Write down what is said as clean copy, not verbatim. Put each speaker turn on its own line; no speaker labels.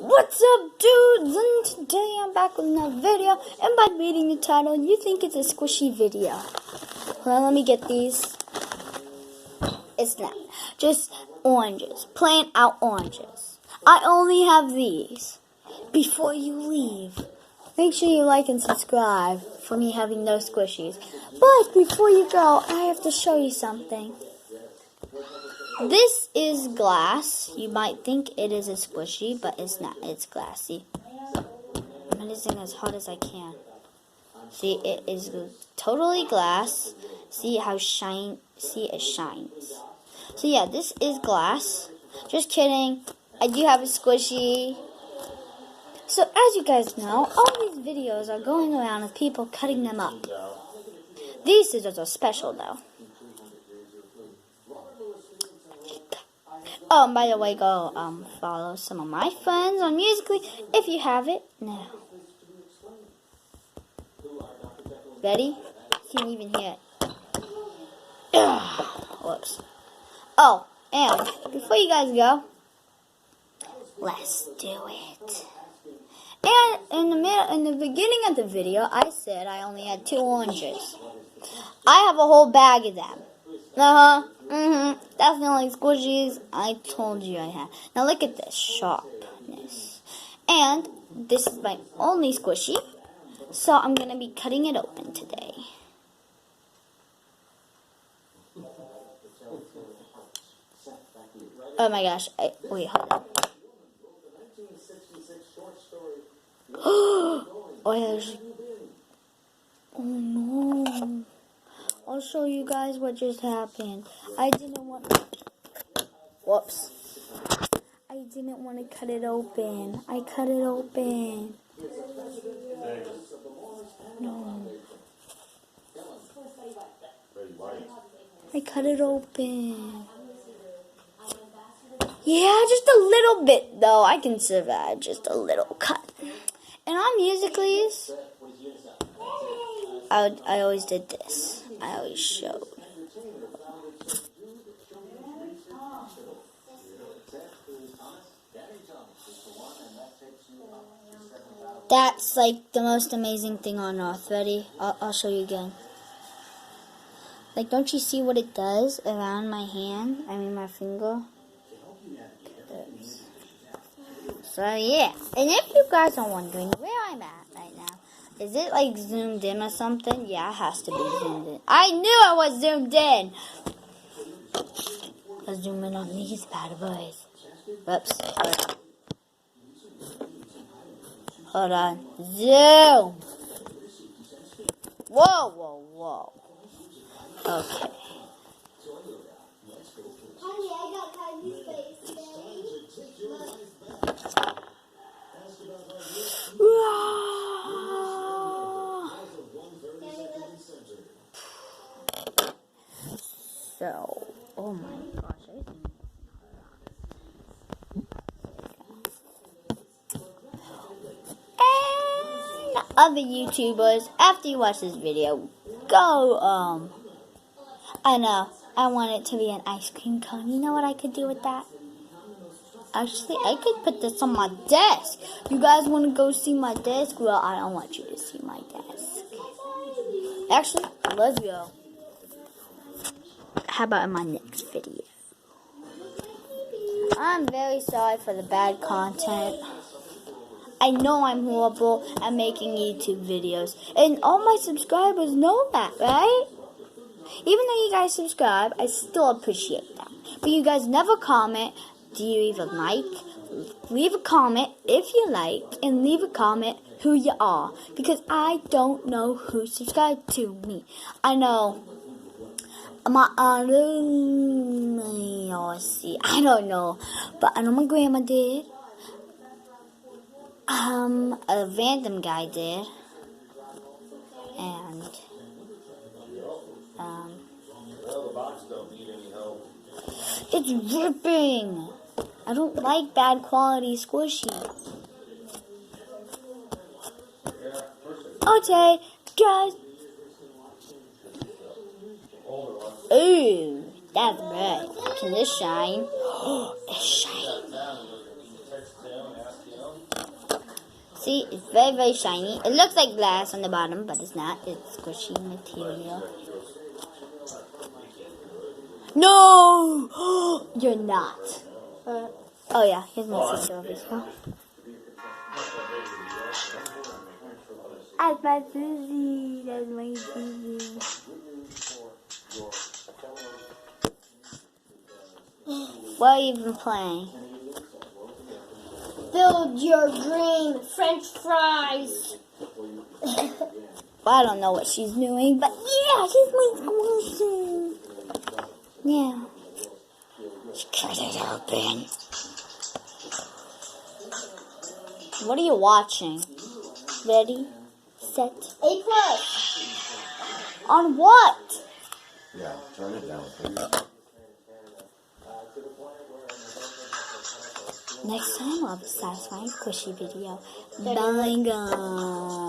What's up, dudes? And today I'm back with another video. And by reading the title, you think it's a squishy video. Well, let me get these. It's not. Just oranges. Plain out oranges. I only have these. Before you leave, make sure you like and subscribe for me having no squishies. But before you go, I have to show you something. This is glass. You might think it is a squishy, but it's not. It's glassy. I'm using as hard as I can. See, it is totally glass. See how shine? See, it shines. So yeah, this is glass. Just kidding. I do have a squishy. So as you guys know, all these videos are going around of people cutting them up. These scissors are special though. Oh, and by the way, go follow some of my friends on Musical.ly if you have it now. Ready? Can't even hear it. Whoops. Oh, and before you guys go, let's do it. And in the beginning of the video, I said I only had 2 oranges. I have a whole bag of them. That's the only squishies I told you I had. Now look at this sharpness. And this is my only squishy. So I'm going to be cutting it open today. Oh my gosh. Wait, hold on. Oh no. I'll show you guys what just happened. I didn't want to cut it open. I cut it open. No. I cut it open. Yeah, just a little bit though. I can survive just a little cut. And on Musical.ly, I always did this. I always showed. That's like the most amazing thing on earth. Ready? I'll show you again. Like, don't you see what it does around my hand? I mean, my finger. Oops. So yeah. And if you guys are wondering where I'm at right now, is it like zoomed in or something? Yeah, it has to be zoomed in. I knew I was zoomed in. Let's zoom in on these bad boys. Whoops. Hold on. Zoom. Whoa, whoa, whoa. Okay.
Honey, I got Kylie's face today.
So, oh my gosh, and other YouTubers, after you watch this video, go, I know, I want it to be an ice cream cone. You know what I could do with that? Actually, I could put this on my desk. You guys want to go see my desk? Well, I don't want you to see my desk. Actually, let's go. How about in my next video? I'm very sorry for the bad content. I know I'm horrible at making YouTube videos. And all my subscribers know that, right? Even though you guys subscribe, I still appreciate that. But you guys never comment. Do you even like? Leave a comment if you like. And leave a comment who you are. Because I don't know who subscribed to me. I know. I don't know, but I know my grandma did. A random guy did, and it's ripping. I don't like bad quality squishy. Okay, guys. Ooh, that's red. Can this shine? Oh, it's shining. See, it's very, very shiny. It looks like glass on the bottom, but it's not. It's squishy material. No! You're not. Oh, yeah. Here's my sister over here. That's my Susie. That's my Susie. What are you even playing?
Build your dream French fries.
Well, I don't know what she's doing, but yeah, she's my squishy. Yeah. She cut it open. What are you watching? Ready, set.
A+.
On what?
Yeah, turn it down, please.
Next time I'll have a satisfying squishy video. Bye, guys.